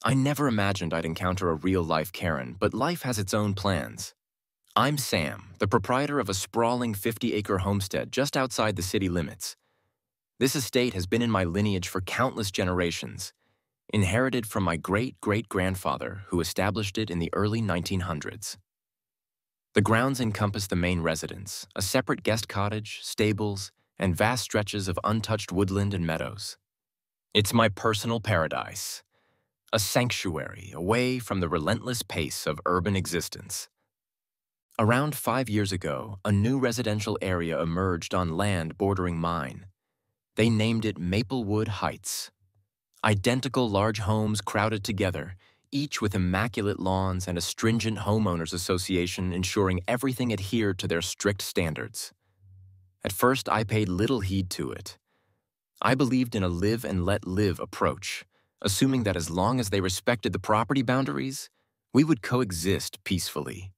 I never imagined I'd encounter a real-life Karen, but life has its own plans. I'm Sam, the proprietor of a sprawling 50-acre homestead just outside the city limits. This estate has been in my lineage for countless generations, inherited from my great-great-grandfather who established it in the early 1900s. The grounds encompass the main residence, a separate guest cottage, stables, and vast stretches of untouched woodland and meadows. It's my personal paradise, a sanctuary away from the relentless pace of urban existence. Around 5 years ago, a new residential area emerged on land bordering mine. They named it Maplewood Heights. Identical large homes crowded together, each with immaculate lawns and a stringent homeowners association ensuring everything adhered to their strict standards. At first, I paid little heed to it. I believed in a live and let live approach, assuming that as long as they respected the property boundaries, we would coexist peacefully.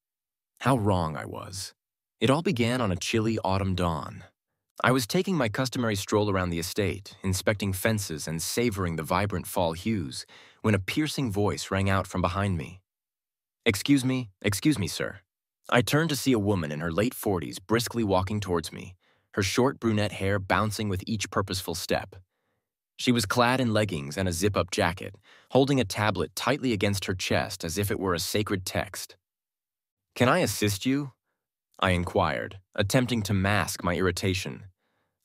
How wrong I was. It all began on a chilly autumn dawn. I was taking my customary stroll around the estate, inspecting fences and savoring the vibrant fall hues, when a piercing voice rang out from behind me. Excuse me, sir." I turned to see a woman in her late 40s briskly walking towards me, her short brunette hair bouncing with each purposeful step. She was clad in leggings and a zip-up jacket, holding a tablet tightly against her chest as if it were a sacred text. "Can I assist you?" I inquired, attempting to mask my irritation.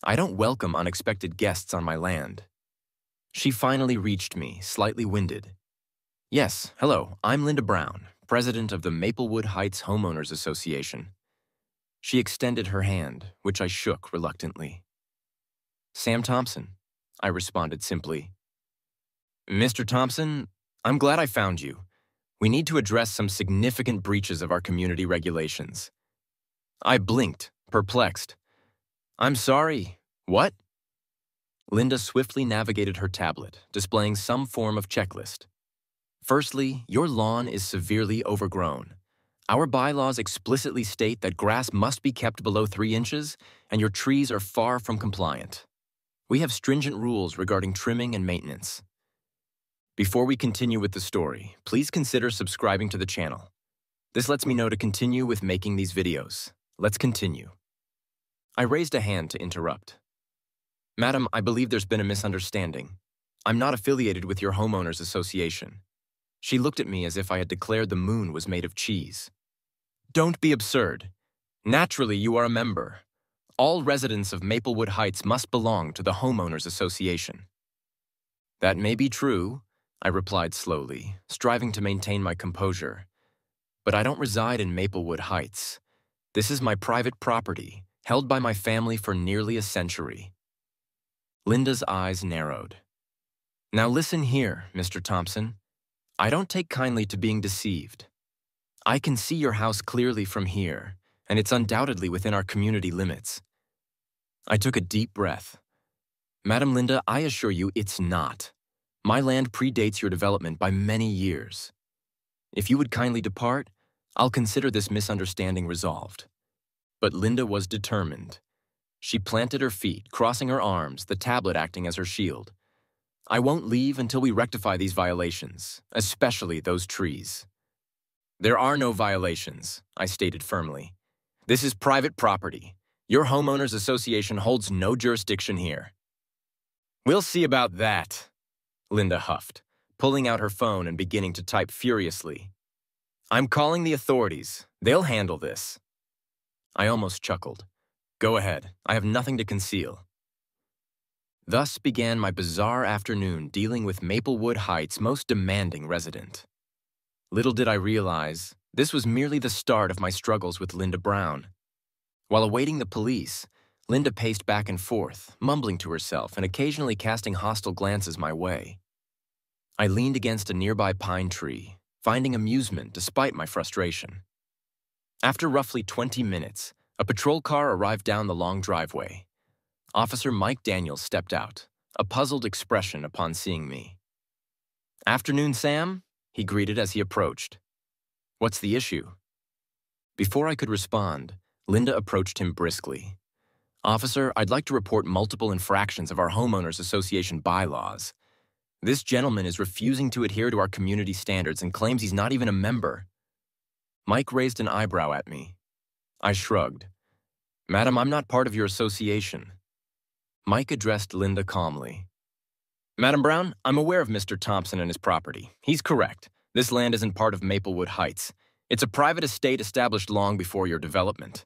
I don't welcome unexpected guests on my land. She finally reached me, slightly winded. "Yes, hello, I'm Linda Brown, president of the Maplewood Heights Homeowners Association." She extended her hand, which I shook reluctantly. "Sam Thompson," I responded simply. "Mr. Thompson, I'm glad I found you. We need to address some significant breaches of our community regulations." I blinked, perplexed. "I'm sorry, what?" Linda swiftly navigated her tablet, displaying some form of checklist. "Firstly, your lawn is severely overgrown. Our bylaws explicitly state that grass must be kept below 3 inches, and your trees are far from compliant. We have stringent rules regarding trimming and maintenance. Before we continue with the story, please consider subscribing to the channel. This lets me know to continue with making these videos. Let's continue." I raised a hand to interrupt. "Madam, I believe there's been a misunderstanding. I'm not affiliated with your homeowners association." She looked at me as if I had declared the moon was made of cheese. "Don't be absurd. Naturally, you are a member. All residents of Maplewood Heights must belong to the homeowners association." "That may be true," I replied slowly, striving to maintain my composure. "But I don't reside in Maplewood Heights. This is my private property, held by my family for nearly a century." Linda's eyes narrowed. "Now listen here, Mr. Thompson. I don't take kindly to being deceived. I can see your house clearly from here, and it's undoubtedly within our community limits." I took a deep breath. "Madam Linda, I assure you it's not. My land predates your development by many years. If you would kindly depart, I'll consider this misunderstanding resolved." But Linda was determined. She planted her feet, crossing her arms, the tablet acting as her shield. "I won't leave until we rectify these violations, especially those trees." "There are no violations," I stated firmly. "This is private property. Your homeowners association holds no jurisdiction here." "We'll see about that," Linda huffed, pulling out her phone and beginning to type furiously. "I'm calling the authorities. They'll handle this." I almost chuckled. "Go ahead. I have nothing to conceal." Thus began my bizarre afternoon dealing with Maplewood Heights' most demanding resident. Little did I realize, this was merely the start of my struggles with Linda Brown. While awaiting the police, Linda paced back and forth, mumbling to herself and occasionally casting hostile glances my way. I leaned against a nearby pine tree, finding amusement despite my frustration. After roughly 20 minutes, a patrol car arrived down the long driveway. Officer Mike Daniels stepped out, a puzzled expression upon seeing me. "Afternoon, Sam," he greeted as he approached. "What's the issue?" Before I could respond, Linda approached him briskly. "Officer, I'd like to report multiple infractions of our homeowners association bylaws. This gentleman is refusing to adhere to our community standards and claims he's not even a member. Mike raised an eyebrow at me. I shrugged. Madam, I'm not part of your association. Mike addressed Linda calmly. Madam Brown, I'm aware of Mr. Thompson and his property. He's correct. This land isn't part of Maplewood Heights. It's a private estate established long before your development.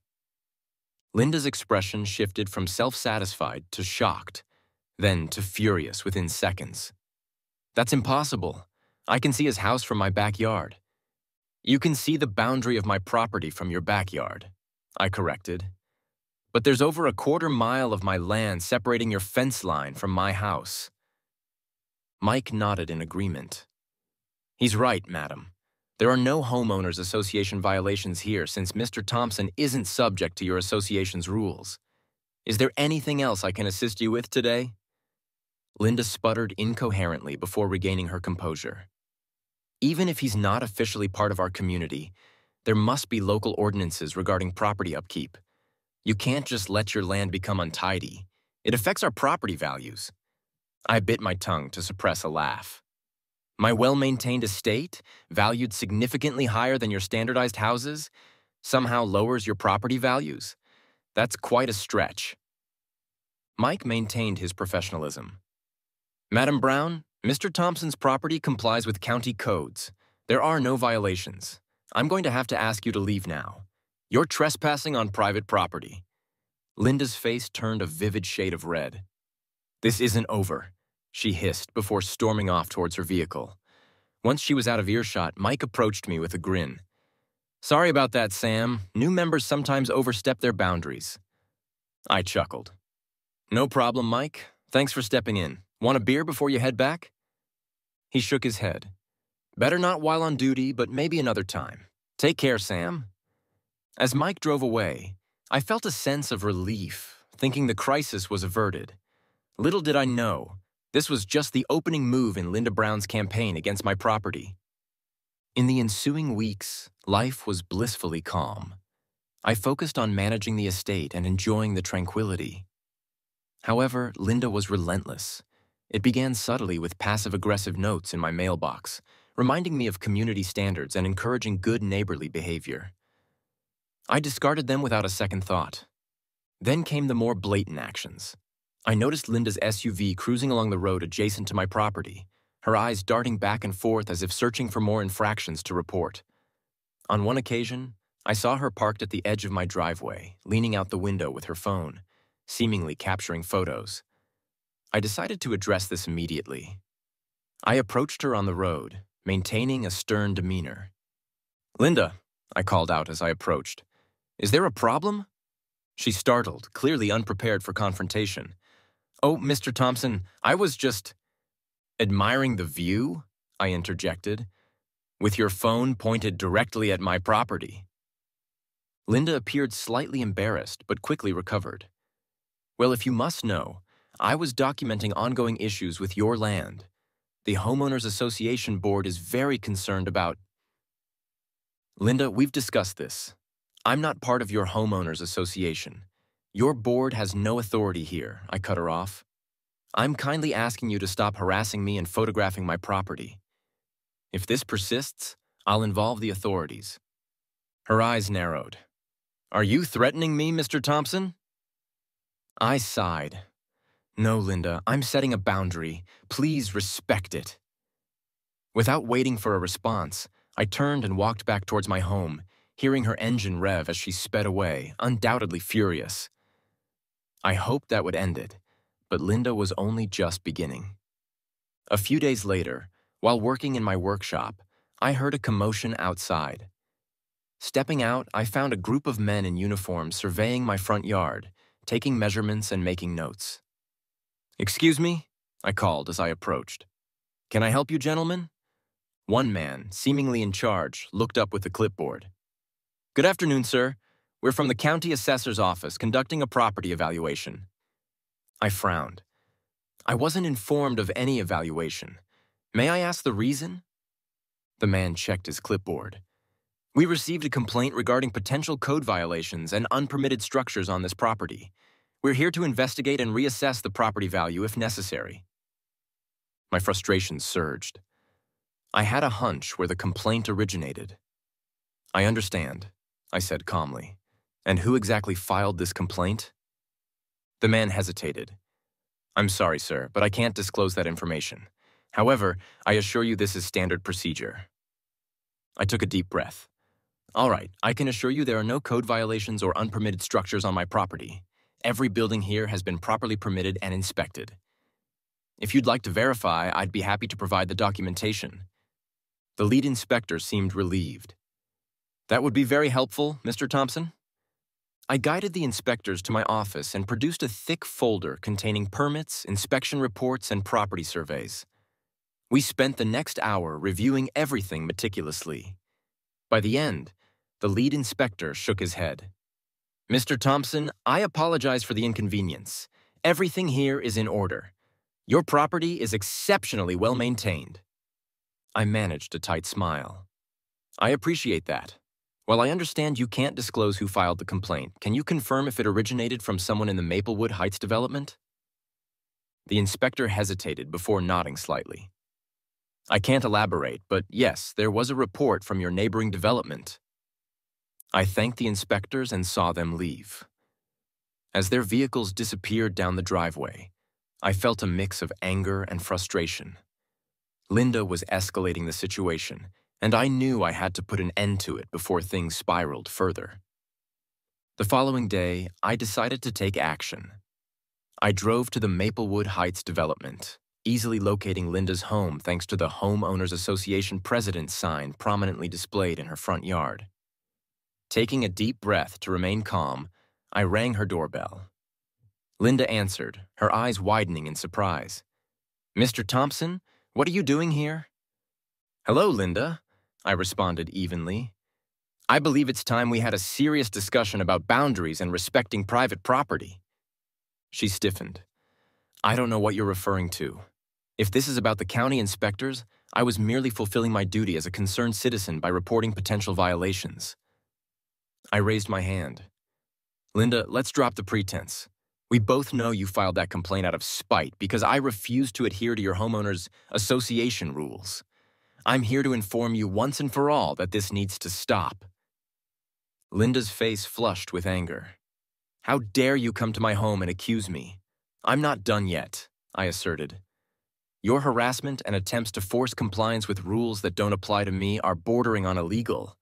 Linda's expression shifted from self-satisfied to shocked, then to furious within seconds. That's impossible. I can see his house from my backyard. You can see the boundary of my property from your backyard, I corrected. But there's over a quarter-mile of my land separating your fence line from my house. Mike nodded in agreement. He's right, madam. There are no homeowners association violations here since Mr. Thompson isn't subject to your association's rules. Is there anything else I can assist you with today? Linda sputtered incoherently before regaining her composure. Even if he's not officially part of our community, there must be local ordinances regarding property upkeep. You can't just let your land become untidy. It affects our property values. I bit my tongue to suppress a laugh. My well-maintained estate, valued significantly higher than your standardized houses, somehow lowers your property values? That's quite a stretch. Mike maintained his professionalism. Madam Brown, Mr. Thompson's property complies with county codes. There are no violations. I'm going to have to ask you to leave now. You're trespassing on private property. Linda's face turned a vivid shade of red. This isn't over, she hissed before storming off towards her vehicle. Once she was out of earshot, Mike approached me with a grin. Sorry about that, Sam. New members sometimes overstep their boundaries. I chuckled. No problem, Mike. Thanks for stepping in. Want a beer before you head back? He shook his head. Better not while on duty, but maybe another time. Take care, Sam. As Mike drove away, I felt a sense of relief, thinking the crisis was averted. Little did I know, this was just the opening move in Linda Brown's campaign against my property. In the ensuing weeks, life was blissfully calm. I focused on managing the estate and enjoying the tranquility. However, Linda was relentless. It began subtly with passive-aggressive notes in my mailbox, reminding me of community standards and encouraging good neighborly behavior. I discarded them without a second thought. Then came the more blatant actions. I noticed Linda's SUV cruising along the road adjacent to my property, her eyes darting back and forth as if searching for more infractions to report. On one occasion, I saw her parked at the edge of my driveway, leaning out the window with her phone, seemingly capturing photos. I decided to address this immediately. I approached her on the road, maintaining a stern demeanor. Linda, I called out as I approached. Is there a problem? She startled, clearly unprepared for confrontation. Oh, Mr. Thompson, I was just admiring the view, I interjected, with your phone pointed directly at my property. Linda appeared slightly embarrassed, but quickly recovered. Well, if you must know, I was documenting ongoing issues with your land. The Homeowners Association Board is very concerned about... Linda, we've discussed this. I'm not part of your homeowners association. Your board has no authority here, I cut her off. I'm kindly asking you to stop harassing me and photographing my property. If this persists, I'll involve the authorities. Her eyes narrowed. Are you threatening me, Mr. Thompson? I sighed. No, Linda, I'm setting a boundary. Please respect it. Without waiting for a response, I turned and walked back towards my home, hearing her engine rev as she sped away, undoubtedly furious. I hoped that would end it, but Linda was only just beginning. A few days later, while working in my workshop, I heard a commotion outside. Stepping out, I found a group of men in uniform surveying my front yard, taking measurements and making notes. Excuse me, I called as I approached. Can I help you, gentlemen? One man, seemingly in charge, looked up with a clipboard. Good afternoon, sir. We're from the county assessor's office conducting a property evaluation. I frowned. I wasn't informed of any evaluation. May I ask the reason? The man checked his clipboard. We received a complaint regarding potential code violations and unpermitted structures on this property. We're here to investigate and reassess the property value if necessary. My frustration surged. I had a hunch where the complaint originated. "I understand," I said calmly. "And who exactly filed this complaint?" The man hesitated. "I'm sorry, sir, but I can't disclose that information. However, I assure you this is standard procedure." I took a deep breath. "All right, I can assure you there are no code violations or unpermitted structures on my property. Every building here has been properly permitted and inspected. If you'd like to verify, I'd be happy to provide the documentation." The lead inspector seemed relieved. "That would be very helpful, Mr. Thompson." I guided the inspectors to my office and produced a thick folder containing permits, inspection reports, and property surveys. We spent the next hour reviewing everything meticulously. By the end, the lead inspector shook his head. "Mr. Thompson, I apologize for the inconvenience. Everything here is in order. Your property is exceptionally well maintained." I managed a tight smile. "I appreciate that. While I understand you can't disclose who filed the complaint, can you confirm if it originated from someone in the Maplewood Heights development?" The inspector hesitated before nodding slightly. "I can't elaborate, but yes, there was a report from your neighboring development." I thanked the inspectors and saw them leave. As their vehicles disappeared down the driveway, I felt a mix of anger and frustration. Linda was escalating the situation, and I knew I had to put an end to it before things spiraled further. The following day, I decided to take action. I drove to the Maplewood Heights development, easily locating Linda's home thanks to the Homeowners Association President's sign prominently displayed in her front yard. Taking a deep breath to remain calm, I rang her doorbell. Linda answered, her eyes widening in surprise. "Mr. Thompson, what are you doing here?" "Hello, Linda," I responded evenly. "I believe it's time we had a serious discussion about boundaries and respecting private property." She stiffened. "I don't know what you're referring to. If this is about the county inspectors, I was merely fulfilling my duty as a concerned citizen by reporting potential violations." I raised my hand. "Linda, let's drop the pretense. We both know you filed that complaint out of spite because I refused to adhere to your homeowners association rules. I'm here to inform you once and for all that this needs to stop." Linda's face flushed with anger. "How dare you come to my home and accuse me? I'm not done yet," I asserted. "Your harassment and attempts to force compliance with rules that don't apply to me are bordering on illegal.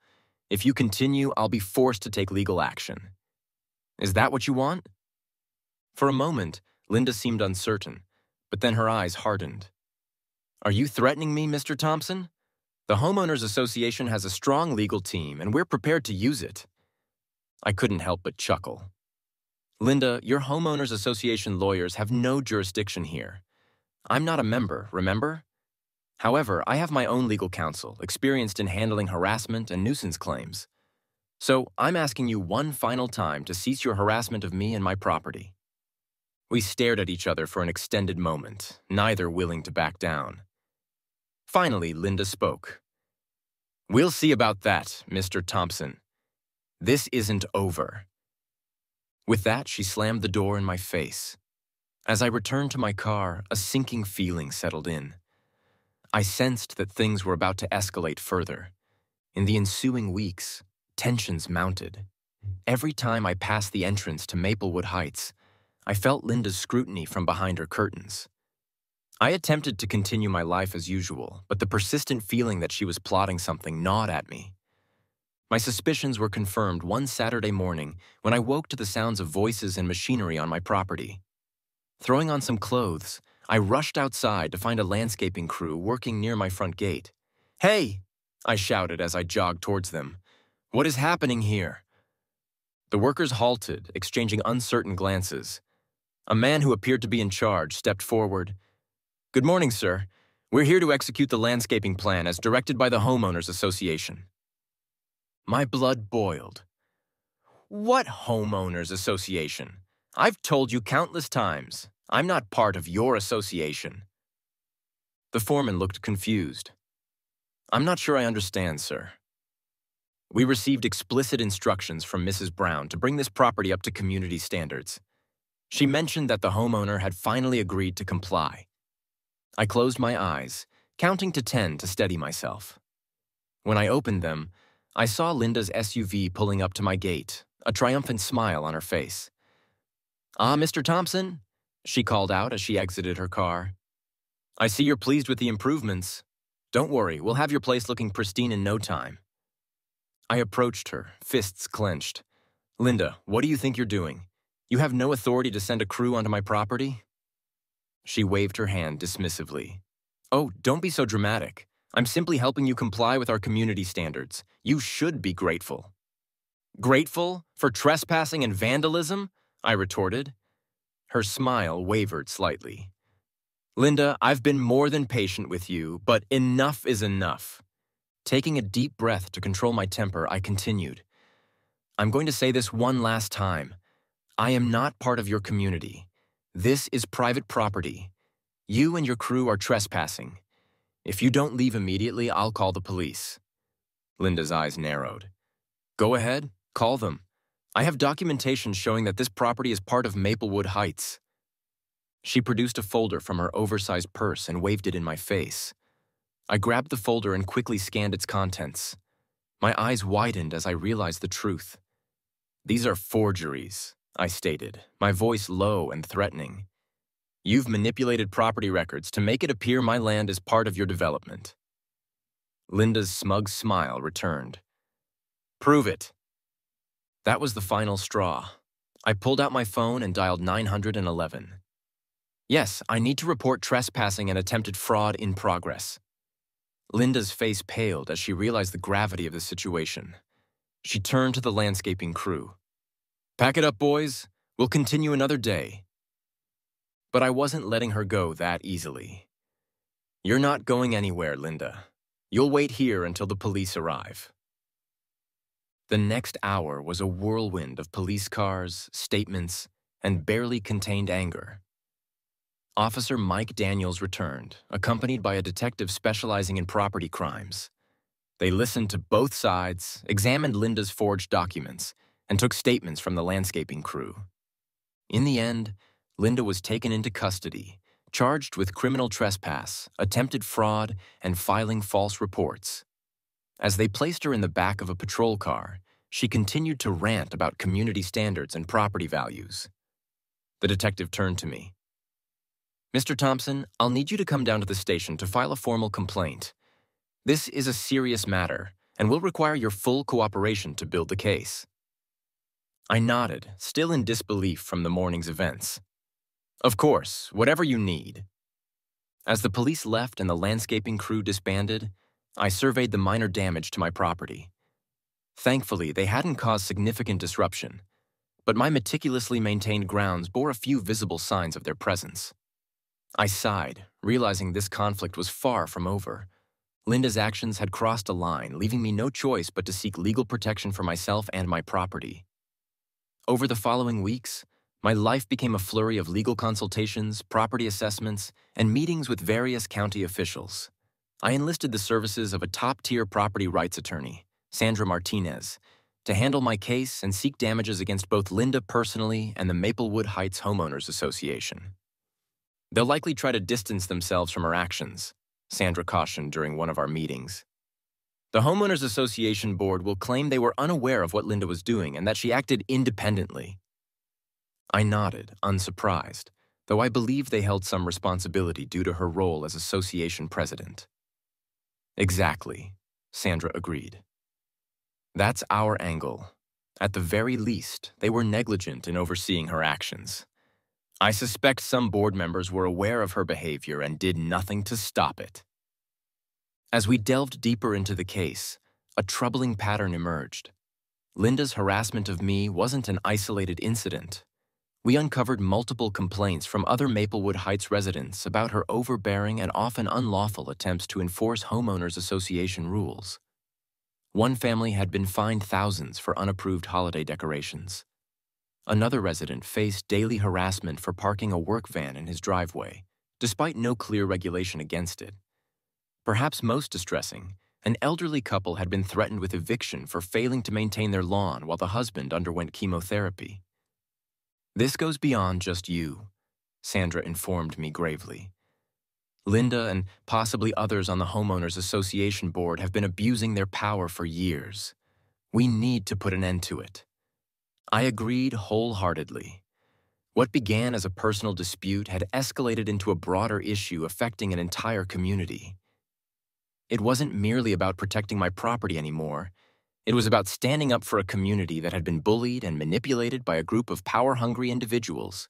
If you continue, I'll be forced to take legal action. Is that what you want?" For a moment, Linda seemed uncertain, but then her eyes hardened. "Are you threatening me, Mr. Thompson? The Homeowners Association has a strong legal team, and we're prepared to use it." I couldn't help but chuckle. "Linda, your Homeowners Association lawyers have no jurisdiction here. I'm not a member, remember? However, I have my own legal counsel, experienced in handling harassment and nuisance claims. So I'm asking you one final time to cease your harassment of me and my property." We stared at each other for an extended moment, neither willing to back down. Finally, Linda spoke. "We'll see about that, Mr. Thompson. This isn't over." With that, she slammed the door in my face. As I returned to my car, a sinking feeling settled in. I sensed that things were about to escalate further. In the ensuing weeks, tensions mounted. Every time I passed the entrance to Maplewood Heights, I felt Linda's scrutiny from behind her curtains. I attempted to continue my life as usual, but the persistent feeling that she was plotting something gnawed at me. My suspicions were confirmed one Saturday morning when I woke to the sounds of voices and machinery on my property. Throwing on some clothes, I rushed outside to find a landscaping crew working near my front gate. "Hey!" I shouted as I jogged towards them. "What is happening here?" The workers halted, exchanging uncertain glances. A man who appeared to be in charge stepped forward. "Good morning, sir. We're here to execute the landscaping plan as directed by the Homeowners Association." My blood boiled. "What Homeowners Association? I've told you countless times. I'm not part of your association." The foreman looked confused. "I'm not sure I understand, sir." We received explicit instructions from Mrs. Brown to bring this property up to community standards. She mentioned that the homeowner had finally agreed to comply. I closed my eyes, counting to 10 to steady myself. When I opened them, I saw Linda's SUV pulling up to my gate, a triumphant smile on her face. "Ah, Mr. Thompson," she called out as she exited her car. "I see you're pleased with the improvements. Don't worry, we'll have your place looking pristine in no time." I approached her, fists clenched. "Linda, what do you think you're doing? You have no authority to send a crew onto my property?" She waved her hand dismissively. "Oh, don't be so dramatic. I'm simply helping you comply with our community standards. You should be grateful." "Grateful? For trespassing and vandalism?" I retorted. Her smile wavered slightly. "Linda, I've been more than patient with you, but enough is enough." Taking a deep breath to control my temper, I continued. "I'm going to say this one last time. I am not part of your community. This is private property. You and your crew are trespassing. If you don't leave immediately, I'll call the police." Linda's eyes narrowed. "Go ahead, call them. I have documentation showing that this property is part of Maplewood Heights." She produced a folder from her oversized purse and waved it in my face. I grabbed the folder and quickly scanned its contents. My eyes widened as I realized the truth. "These are forgeries," I stated, my voice low and threatening. "You've manipulated property records to make it appear my land is part of your development." Linda's smug smile returned. "Prove it." That was the final straw. I pulled out my phone and dialed 911. "Yes, I need to report trespassing and attempted fraud in progress." Linda's face paled as she realized the gravity of the situation. She turned to the landscaping crew. "Pack it up, boys. We'll continue another day." But I wasn't letting her go that easily. "You're not going anywhere, Linda. You'll wait here until the police arrive." The next hour was a whirlwind of police cars, statements, and barely contained anger. Officer Mike Daniels returned, accompanied by a detective specializing in property crimes. They listened to both sides, examined Linda's forged documents, and took statements from the landscaping crew. In the end, Linda was taken into custody, charged with criminal trespass, attempted fraud, and filing false reports. As they placed her in the back of a patrol car, she continued to rant about community standards and property values. The detective turned to me. "Mr. Thompson, I'll need you to come down to the station to file a formal complaint. This is a serious matter, and will require your full cooperation to build the case." I nodded, still in disbelief from the morning's events. "Of course, whatever you need." As the police left and the landscaping crew disbanded, I surveyed the minor damage to my property. Thankfully, they hadn't caused significant disruption, but my meticulously maintained grounds bore a few visible signs of their presence. I sighed, realizing this conflict was far from over. Linda's actions had crossed a line, leaving me no choice but to seek legal protection for myself and my property. Over the following weeks, my life became a flurry of legal consultations, property assessments, and meetings with various county officials. I enlisted the services of a top-tier property rights attorney, Sandra Martinez, to handle my case and seek damages against both Linda personally and the Maplewood Heights Homeowners Association. "They'll likely try to distance themselves from her actions," Sandra cautioned during one of our meetings. "The Homeowners Association board will claim they were unaware of what Linda was doing and that she acted independently." I nodded, unsurprised, though I believed they held some responsibility due to her role as association president. "Exactly," Sandra agreed. "That's our angle. At the very least, they were negligent in overseeing her actions. I suspect some board members were aware of her behavior and did nothing to stop it." As we delved deeper into the case, a troubling pattern emerged. Linda's harassment of me wasn't an isolated incident. We uncovered multiple complaints from other Maplewood Heights residents about her overbearing and often unlawful attempts to enforce homeowners association rules. One family had been fined thousands for unapproved holiday decorations. Another resident faced daily harassment for parking a work van in his driveway, despite no clear regulation against it. Perhaps most distressing, an elderly couple had been threatened with eviction for failing to maintain their lawn while the husband underwent chemotherapy. "This goes beyond just you," Sandra informed me gravely. Linda and possibly others on the Homeowners Association board have been abusing their power for years. We need to put an end to it. I agreed wholeheartedly. What began as a personal dispute had escalated into a broader issue affecting an entire community. It wasn't merely about protecting my property anymore. It was about standing up for a community that had been bullied and manipulated by a group of power-hungry individuals.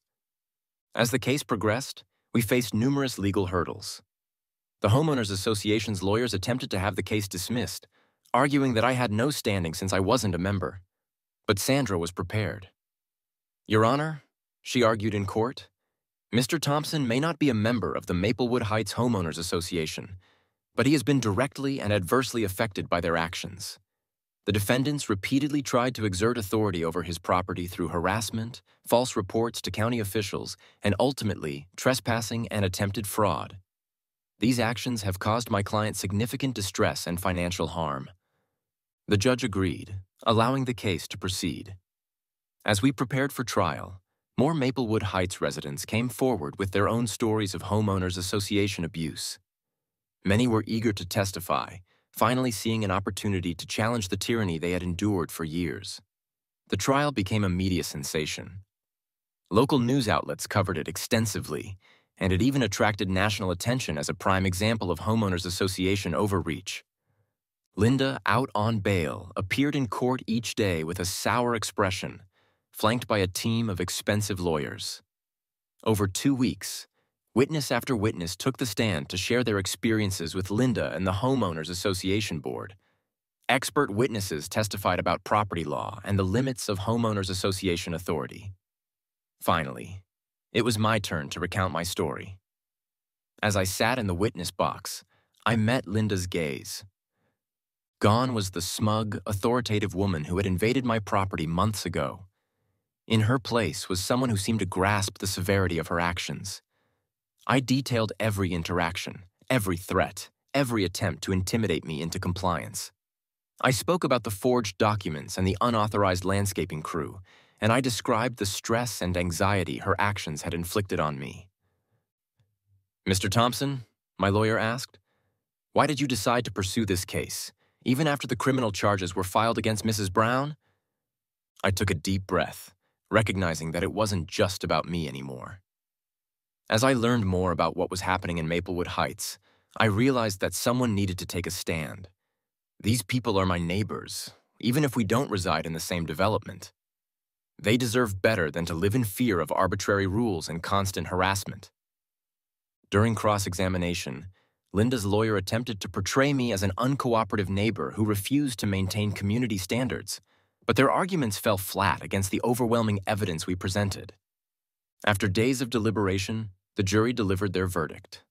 As the case progressed, we faced numerous legal hurdles. The Homeowners Association's lawyers attempted to have the case dismissed, arguing that I had no standing since I wasn't a member. But Sandra was prepared. "Your Honor," she argued in court, "Mr. Thompson may not be a member of the Maplewood Heights Homeowners Association, but he has been directly and adversely affected by their actions. The defendants repeatedly tried to exert authority over his property through harassment, false reports to county officials, and ultimately, trespassing and attempted fraud. These actions have caused my client significant distress and financial harm." The judge agreed, allowing the case to proceed. As we prepared for trial, more Maplewood Heights residents came forward with their own stories of Homeowners Association abuse. Many were eager to testify, finally seeing an opportunity to challenge the tyranny they had endured for years. The trial became a media sensation. Local news outlets covered it extensively, and it even attracted national attention as a prime example of Homeowners Association overreach. Linda, out on bail, appeared in court each day with a sour expression, flanked by a team of expensive lawyers. Over 2 weeks, witness after witness took the stand to share their experiences with Linda and the Homeowners Association Board. Expert witnesses testified about property law and the limits of Homeowners Association authority. Finally, it was my turn to recount my story. As I sat in the witness box, I met Linda's gaze. Gone was the smug, authoritative woman who had invaded my property months ago. In her place was someone who seemed to grasp the severity of her actions. I detailed every interaction, every threat, every attempt to intimidate me into compliance. I spoke about the forged documents and the unauthorized landscaping crew, and I described the stress and anxiety her actions had inflicted on me. "Mr. Thompson," my lawyer asked, "why did you decide to pursue this case, even after the criminal charges were filed against Mrs. Brown?" I took a deep breath, recognizing that it wasn't just about me anymore. As I learned more about what was happening in Maplewood Heights, I realized that someone needed to take a stand. These people are my neighbors, even if we don't reside in the same development. They deserve better than to live in fear of arbitrary rules and constant harassment. During cross-examination, Linda's lawyer attempted to portray me as an uncooperative neighbor who refused to maintain community standards, but their arguments fell flat against the overwhelming evidence we presented. After days of deliberation, the jury delivered their verdict.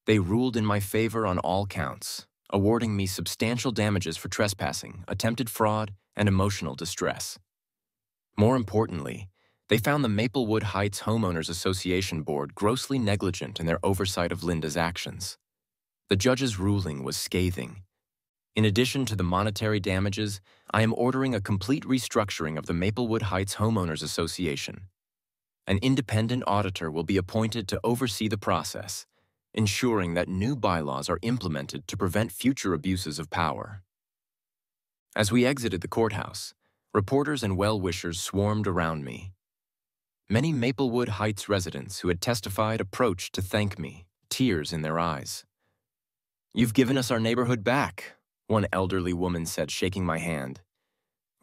They ruled in my favor on all counts, awarding me substantial damages for trespassing, attempted fraud, and emotional distress. More importantly, they found the Maplewood Heights Homeowners Association Board grossly negligent in their oversight of Linda's actions. The judge's ruling was scathing. In addition to the monetary damages, I am ordering a complete restructuring of the Maplewood Heights Homeowners Association. An independent auditor will be appointed to oversee the process, ensuring that new bylaws are implemented to prevent future abuses of power. As we exited the courthouse, reporters and well-wishers swarmed around me. Many Maplewood Heights residents who had testified approached to thank me, tears in their eyes. "You've given us our neighborhood back," one elderly woman said, shaking my hand.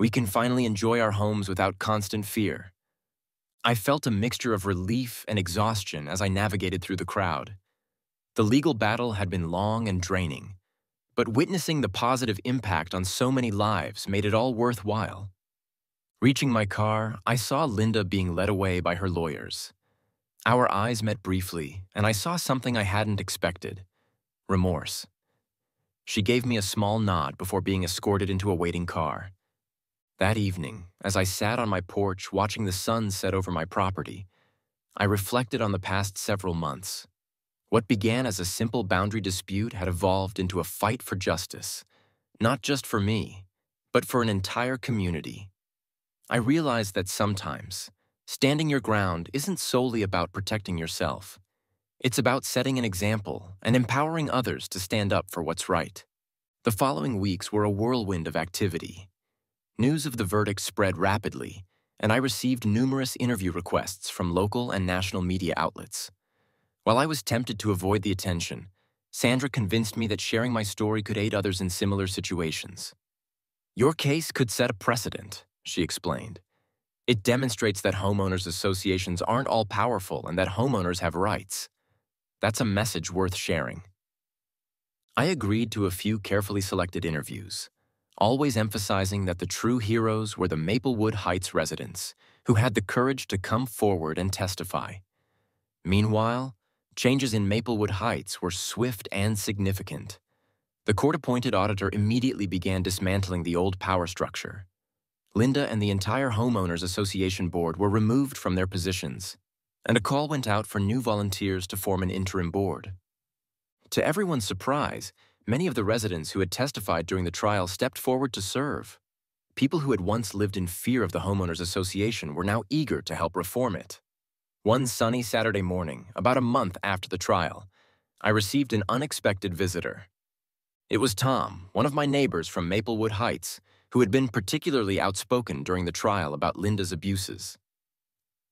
"We can finally enjoy our homes without constant fear." I felt a mixture of relief and exhaustion as I navigated through the crowd. The legal battle had been long and draining, but witnessing the positive impact on so many lives made it all worthwhile. Reaching my car, I saw Linda being led away by her lawyers. Our eyes met briefly, and I saw something I hadn't expected: remorse. She gave me a small nod before being escorted into a waiting car. That evening, as I sat on my porch watching the sun set over my property, I reflected on the past several months. What began as a simple boundary dispute had evolved into a fight for justice, not just for me, but for an entire community. I realized that sometimes, standing your ground isn't solely about protecting yourself. It's about setting an example and empowering others to stand up for what's right. The following weeks were a whirlwind of activity. News of the verdict spread rapidly, and I received numerous interview requests from local and national media outlets. While I was tempted to avoid the attention, Sandra convinced me that sharing my story could aid others in similar situations. "Your case could set a precedent," she explained. "It demonstrates that homeowners associations aren't all powerful and that homeowners have rights. That's a message worth sharing." I agreed to a few carefully selected interviews, always emphasizing that the true heroes were the Maplewood Heights residents who had the courage to come forward and testify. Meanwhile, changes in Maplewood Heights were swift and significant. The court-appointed auditor immediately began dismantling the old power structure. Linda and the entire Homeowners Association board were removed from their positions, and a call went out for new volunteers to form an interim board. To everyone's surprise, many of the residents who had testified during the trial stepped forward to serve. People who had once lived in fear of the Homeowners Association were now eager to help reform it. One sunny Saturday morning, about a month after the trial, I received an unexpected visitor. It was Tom, one of my neighbors from Maplewood Heights, who had been particularly outspoken during the trial about Linda's abuses.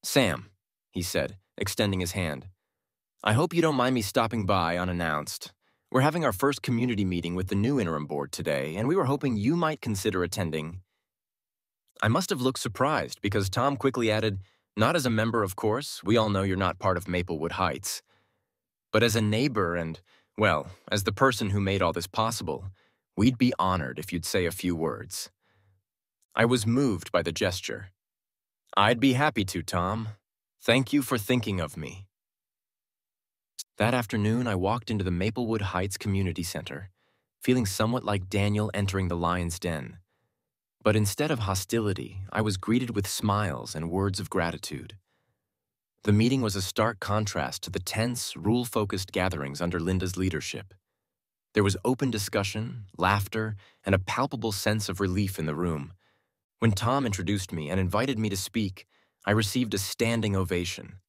"Sam," he said, extending his hand, "I hope you don't mind me stopping by unannounced. We're having our first community meeting with the new interim board today, and we were hoping you might consider attending." I must have looked surprised because Tom quickly added, "Not as a member, of course. We all know you're not part of Maplewood Heights. But as a neighbor and, well, as the person who made all this possible, we'd be honored if you'd say a few words." I was moved by the gesture. "I'd be happy to, Tom. Thank you for thinking of me." That afternoon, I walked into the Maplewood Heights Community Center, feeling somewhat like Daniel entering the lion's den. But instead of hostility, I was greeted with smiles and words of gratitude. The meeting was a stark contrast to the tense, rule-focused gatherings under Linda's leadership. There was open discussion, laughter, and a palpable sense of relief in the room. When Tom introduced me and invited me to speak, I received a standing ovation.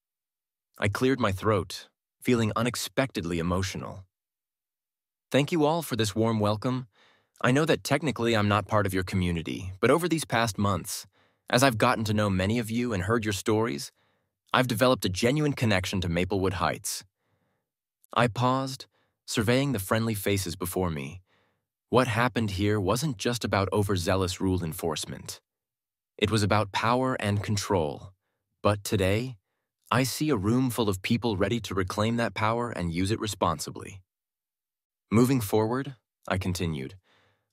I cleared my throat, feeling unexpectedly emotional. "Thank you all for this warm welcome. I know that technically I'm not part of your community, but over these past months, as I've gotten to know many of you and heard your stories, I've developed a genuine connection to Maplewood Heights." I paused, surveying the friendly faces before me. What happened here wasn't just about overzealous rule enforcement. It was about power and control. But today, I see a room full of people ready to reclaim that power and use it responsibly. "Moving forward," I continued,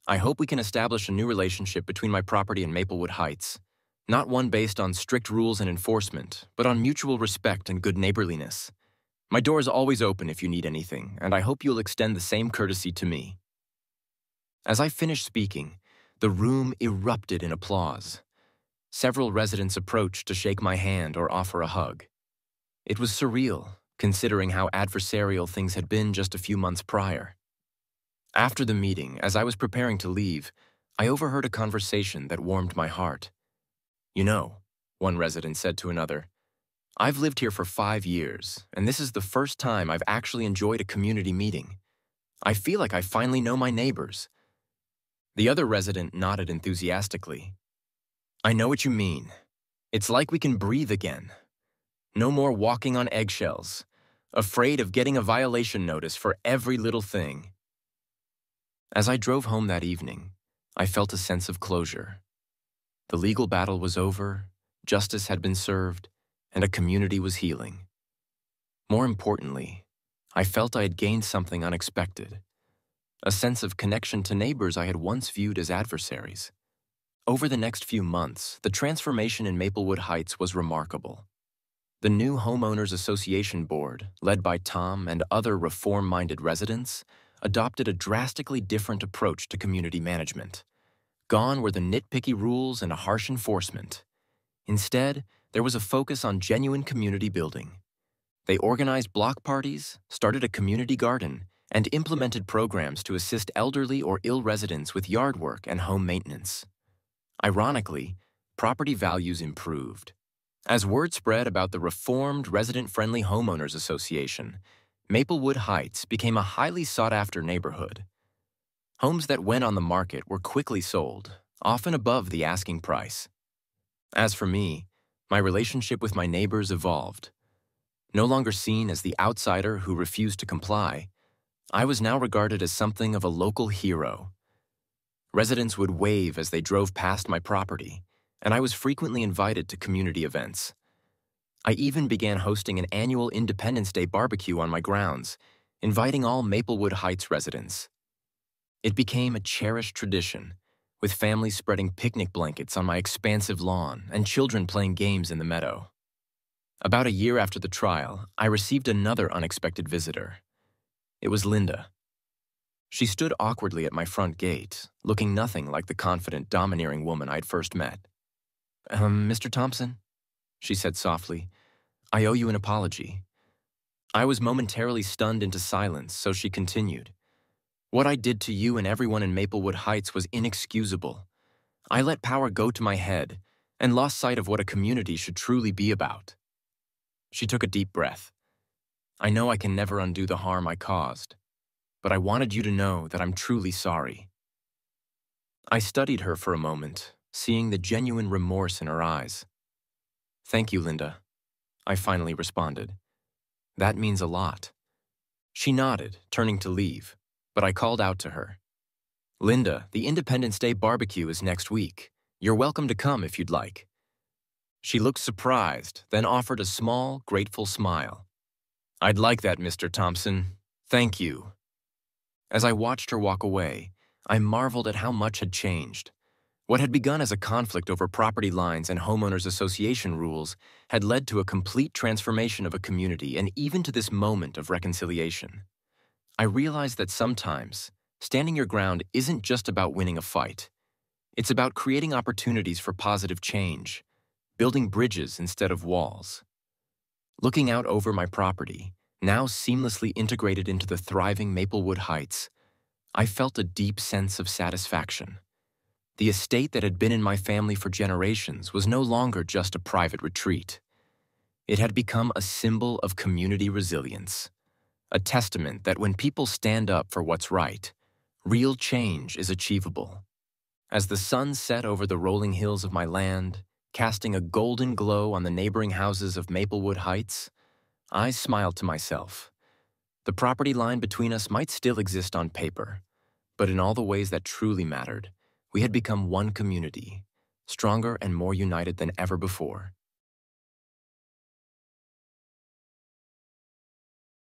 "I hope we can establish a new relationship between my property and Maplewood Heights. Not one based on strict rules and enforcement, but on mutual respect and good neighborliness. My door is always open if you need anything, and I hope you'll extend the same courtesy to me." As I finished speaking, the room erupted in applause. Several residents approached to shake my hand or offer a hug. It was surreal, considering how adversarial things had been just a few months prior. After the meeting, as I was preparing to leave, I overheard a conversation that warmed my heart. "You know," one resident said to another, "I've lived here for 5 years, and this is the first time I've actually enjoyed a community meeting. I feel like I finally know my neighbors." The other resident nodded enthusiastically. "I know what you mean. It's like we can breathe again. No more walking on eggshells, afraid of getting a violation notice for every little thing." As I drove home that evening, I felt a sense of closure. The legal battle was over, justice had been served, and a community was healing. More importantly, I felt I had gained something unexpected, a sense of connection to neighbors I had once viewed as adversaries. Over the next few months, the transformation in Maplewood Heights was remarkable. The new Homeowners Association board, led by Tom and other reform-minded residents, adopted a drastically different approach to community management. Gone were the nitpicky rules and a harsh enforcement. Instead, there was a focus on genuine community building. They organized block parties, started a community garden, and implemented programs to assist elderly or ill residents with yard work and home maintenance. Ironically, property values improved. As word spread about the reformed, resident-friendly homeowners association, Maplewood Heights became a highly sought-after neighborhood. Homes that went on the market were quickly sold, often above the asking price. As for me, my relationship with my neighbors evolved. No longer seen as the outsider who refused to comply, I was now regarded as something of a local hero. Residents would wave as they drove past my property, and I was frequently invited to community events. I even began hosting an annual Independence Day barbecue on my grounds, inviting all Maplewood Heights residents. It became a cherished tradition, with families spreading picnic blankets on my expansive lawn and children playing games in the meadow. About a year after the trial, I received another unexpected visitor. It was Linda. She stood awkwardly at my front gate, looking nothing like the confident, domineering woman I'd first met. Mr. Thompson, she said softly, I owe you an apology. I was momentarily stunned into silence, so she continued. What I did to you and everyone in Maplewood Heights was inexcusable. I let power go to my head and lost sight of what a community should truly be about. She took a deep breath. I know I can never undo the harm I caused, but I wanted you to know that I'm truly sorry. I studied her for a moment, seeing the genuine remorse in her eyes. Thank you, Linda, I finally responded. That means a lot. She nodded, turning to leave, but I called out to her. Linda, the Independence Day barbecue is next week. You're welcome to come if you'd like. She looked surprised, then offered a small, grateful smile. I'd like that, Mr. Thompson. Thank you. As I watched her walk away, I marveled at how much had changed. What had begun as a conflict over property lines and homeowners association rules had led to a complete transformation of a community and even to this moment of reconciliation. I realized that sometimes, standing your ground isn't just about winning a fight. It's about creating opportunities for positive change, building bridges instead of walls. Looking out over my property, now seamlessly integrated into the thriving Maplewood Heights, I felt a deep sense of satisfaction. The estate that had been in my family for generations was no longer just a private retreat. It had become a symbol of community resilience, a testament that when people stand up for what's right, real change is achievable. As the sun set over the rolling hills of my land, casting a golden glow on the neighboring houses of Maplewood Heights, I smiled to myself. The property line between us might still exist on paper, but in all the ways that truly mattered, we had become one community, stronger and more united than ever before.